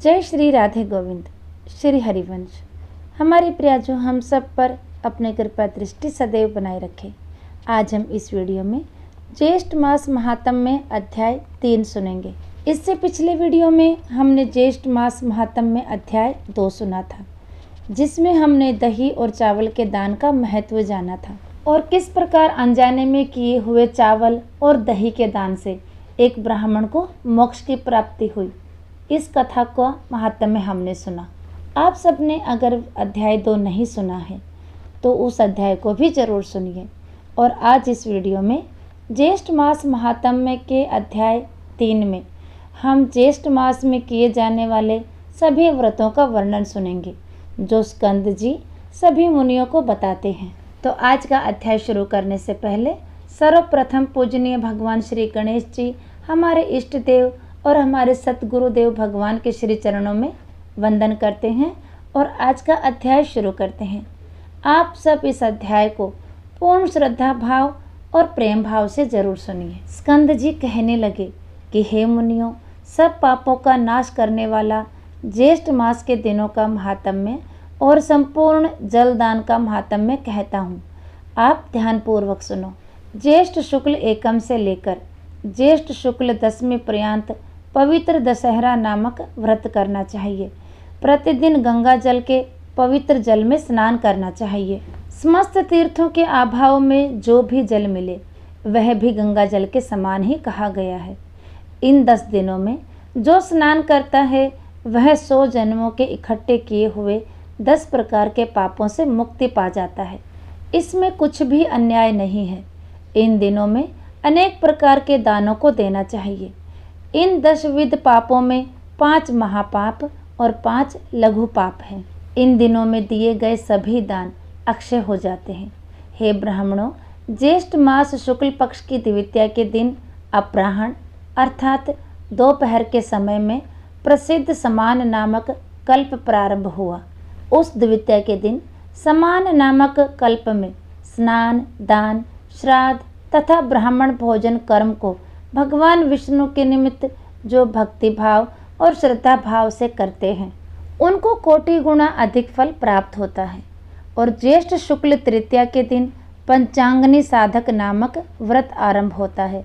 जय श्री राधे गोविंद। श्री हरिवंश। हमारी प्रियाजों हम सब पर अपने कृपा दृष्टि सदैव बनाए रखे। आज हम इस वीडियो में ज्येष्ठ मास महात्म्य में अध्याय 3 सुनेंगे। इससे पिछले वीडियो में हमने ज्येष्ठ मास महात्म्य में अध्याय 2 सुना था, जिसमें हमने दही और चावल के दान का महत्व जाना था और किस प्रकार अनजाने में किए हुए चावल और दही के दान से एक ब्राह्मण को मोक्ष की प्राप्ति हुई। इस कथा का महात्म्य हमने सुना। आप सबने अगर अध्याय 2 नहीं सुना है तो उस अध्याय को भी जरूर सुनिए। और आज इस वीडियो में ज्येष्ठ मास महात्म्य के अध्याय 3 में हम ज्येष्ठ मास में किए जाने वाले सभी व्रतों का वर्णन सुनेंगे जो स्कंद जी सभी मुनियों को बताते हैं। तो आज का अध्याय शुरू करने से पहले सर्वप्रथम पूजनीय भगवान श्री गणेश जी हमारे इष्ट देव और हमारे सतगुरुदेव भगवान के श्री चरणों में वंदन करते हैं और आज का अध्याय शुरू करते हैं। आप सब इस अध्याय को पूर्ण श्रद्धा भाव और प्रेम भाव से जरूर सुनिए। स्कंद जी कहने लगे कि हे मुनियों, सब पापों का नाश करने वाला ज्येष्ठ मास के दिनों का महात्म्य और संपूर्ण जलदान का महात्म्य कहता हूँ। आप ध्यानपूर्वक सुनो। ज्येष्ठ शुक्ल एकम से लेकर ज्येष्ठ शुक्ल दशमी पर्यंत पवित्र दशहरा नामक व्रत करना चाहिए। प्रतिदिन गंगा जल के पवित्र जल में स्नान करना चाहिए। समस्त तीर्थों के अभाव में जो भी जल मिले वह भी गंगा जल के समान ही कहा गया है। इन 10 दिनों में जो स्नान करता है वह 100 जन्मों के इकट्ठे किए हुए 10 प्रकार के पापों से मुक्ति पा जाता है। इसमें कुछ भी अन्याय नहीं है। इन दिनों में अनेक प्रकार के दानों को देना चाहिए। इन 10 विध पापों में 5 महापाप और 5 लघु पाप हैं। इन दिनों में दिए गए सभी दान अक्षय हो जाते हैं। हे ब्राह्मणों, ज्येष्ठ मास शुक्ल पक्ष की द्वितीया के दिन अपराह्न अर्थात दोपहर के समय में प्रसिद्ध समान नामक कल्प प्रारंभ हुआ। उस द्वितीया के दिन समान नामक कल्प में स्नान, दान, श्राद्ध तथा ब्राह्मण भोजन कर्म को भगवान विष्णु के निमित्त जो भक्ति भाव और श्रद्धा भाव से करते हैं उनको कोटि गुना अधिक फल प्राप्त होता है। और ज्येष्ठ शुक्ल तृतीया के दिन पंचांगनी साधक नामक व्रत आरंभ होता है।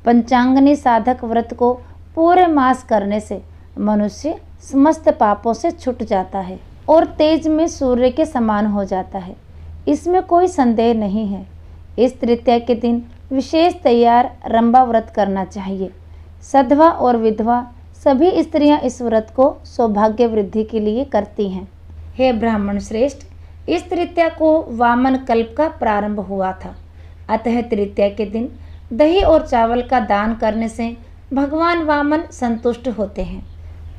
पंचांगनी साधक व्रत को पूरे मास करने से मनुष्य समस्त पापों से छूट जाता है और तेज में सूर्य के समान हो जाता है। इसमें कोई संदेह नहीं है। इस तृतीया के दिन विशेष तैयार रंभा व्रत करना चाहिए। सधवा और विधवा सभी स्त्रियां इस व्रत को सौभाग्य वृद्धि के लिए करती हैं। हे ब्राह्मण श्रेष्ठ, इस तृतीया को वामन कल्प का प्रारंभ हुआ था। अतः तृतीया के दिन दही और चावल का दान करने से भगवान वामन संतुष्ट होते हैं।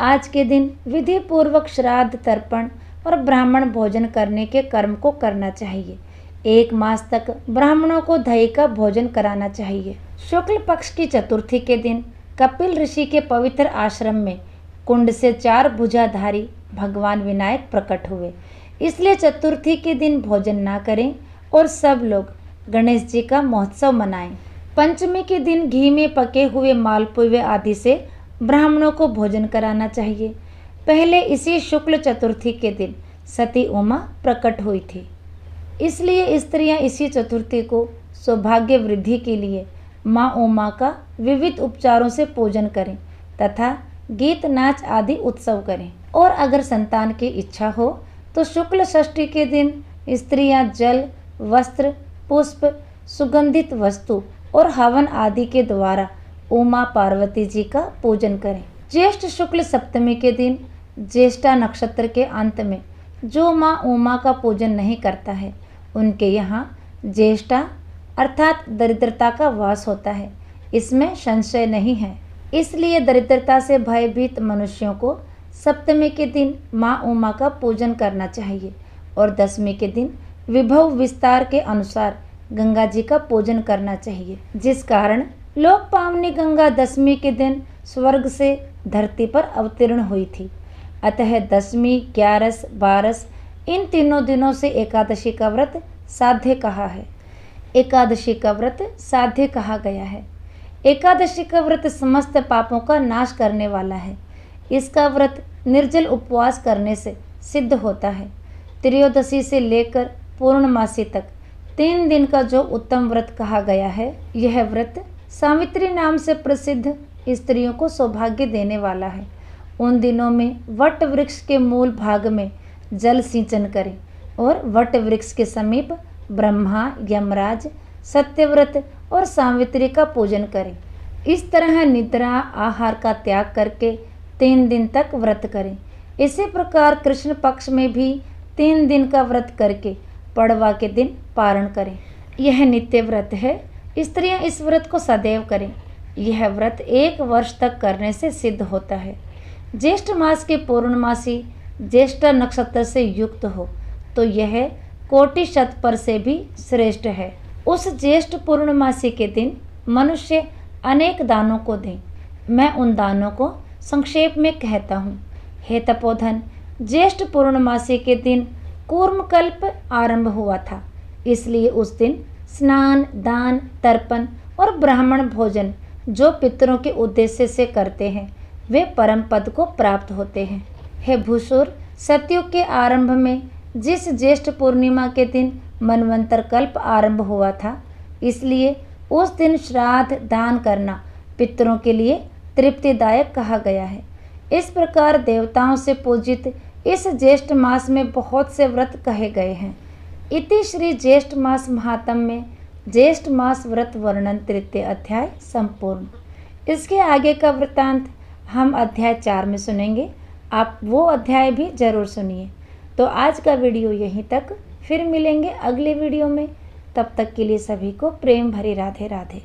आज के दिन विधि पूर्वक श्राद्ध, तर्पण और ब्राह्मण भोजन करने के कर्म को करना चाहिए। 1 मास तक ब्राह्मणों को दही का भोजन कराना चाहिए। शुक्ल पक्ष की चतुर्थी के दिन कपिल ऋषि के पवित्र आश्रम में कुंड से 4 भुजाधारी भगवान विनायक प्रकट हुए। इसलिए चतुर्थी के दिन भोजन ना करें और सब लोग गणेश जी का महोत्सव मनाएं। पंचमी के दिन घी में पके हुए मालपुए आदि से ब्राह्मणों को भोजन कराना चाहिए। पहले इसी शुक्ल चतुर्थी के दिन सती उमा प्रकट हुई थी, इसलिए स्त्रियां इसी चतुर्थी को सौभाग्य वृद्धि के लिए माँ उमा का विविध उपचारों से पूजन करें तथा गीत नाच आदि उत्सव करें। और अगर संतान की इच्छा हो तो शुक्ल षष्ठी के दिन स्त्रियां जल, वस्त्र, पुष्प, सुगंधित वस्तु और हवन आदि के द्वारा उमा पार्वती जी का पूजन करें। ज्येष्ठ शुक्ल सप्तमी के दिन ज्येष्ठा नक्षत्र के अंत में जो माँ उमा का पूजन नहीं करता है उनके यहाँ ज्येष्ठा अर्थात दरिद्रता का वास होता है। इसमें संशय नहीं है। इसलिए दरिद्रता से भयभीत मनुष्यों को सप्तमी के दिन माँ उमा का पूजन करना चाहिए और दशमी के दिन विभव विस्तार के अनुसार गंगा जी का पूजन करना चाहिए, जिस कारण लोक पावनी गंगा दशमी के दिन स्वर्ग से धरती पर अवतीर्ण हुई थी। अतः दशमी, 11, 12 इन तीनों दिनों से एकादशी का व्रत साध्य कहा है। एकादशी का व्रत साध्य कहा गया है। एकादशी का व्रत समस्त पापों का नाश करने वाला है। इसका व्रत निर्जल उपवास करने से सिद्ध होता है। त्रयोदशी से लेकर पूर्णमासी तक 3 दिन का जो उत्तम व्रत कहा गया है, यह व्रत सावित्री नाम से प्रसिद्ध स्त्रियों को सौभाग्य देने वाला है। उन दिनों में वट वृक्ष के मूल भाग में जल सिंचन करें और वट वृक्ष के समीप ब्रह्मा, यमराज, सत्यव्रत और सावित्री का पूजन करें। इस तरह निद्रा आहार का त्याग करके 3 दिन तक व्रत करें। इसी प्रकार कृष्ण पक्ष में भी 3 दिन का व्रत करके पड़वा के दिन पारण करें। यह नित्य व्रत है। स्त्रियां इस व्रत को सदैव करें। यह व्रत 1 वर्ष तक करने से सिद्ध होता है। ज्येष्ठ मास के पूर्णमासी ज्येष्ठ नक्षत्र से युक्त हो तो यह कोटि शतपर से भी श्रेष्ठ है। उस ज्येष्ठ पूर्णमासी के दिन मनुष्य अनेक दानों को दें। मैं उन दानों को संक्षेप में कहता हूँ। हे तपोधन, ज्येष्ठ पूर्णमासी के दिन कूर्मकल्प आरंभ हुआ था, इसलिए उस दिन स्नान, दान, तर्पण और ब्राह्मण भोजन जो पितरों के उद्देश्य से करते हैं वे परम पद को प्राप्त होते हैं। हे भूसुर, सतयुग के आरंभ में जिस ज्येष्ठ पूर्णिमा के दिन मनवंतर कल्प आरंभ हुआ था, इसलिए उस दिन श्राद्ध दान करना पितरों के लिए तृप्तिदायक कहा गया है। इस प्रकार देवताओं से पूजित इस ज्येष्ठ मास में बहुत से व्रत कहे गए हैं। इति श्री ज्येष्ठ मास महात्म्य में ज्येष्ठ मास व्रत वर्णन 3 अध्याय संपूर्ण। इसके आगे का वृत्तांत हम अध्याय 4 में सुनेंगे। आप वो अध्याय भी जरूर सुनिए। तो आज का वीडियो यहीं तक, फिर मिलेंगे अगले वीडियो में। तब तक के लिए सभी को प्रेम भरी राधे राधे।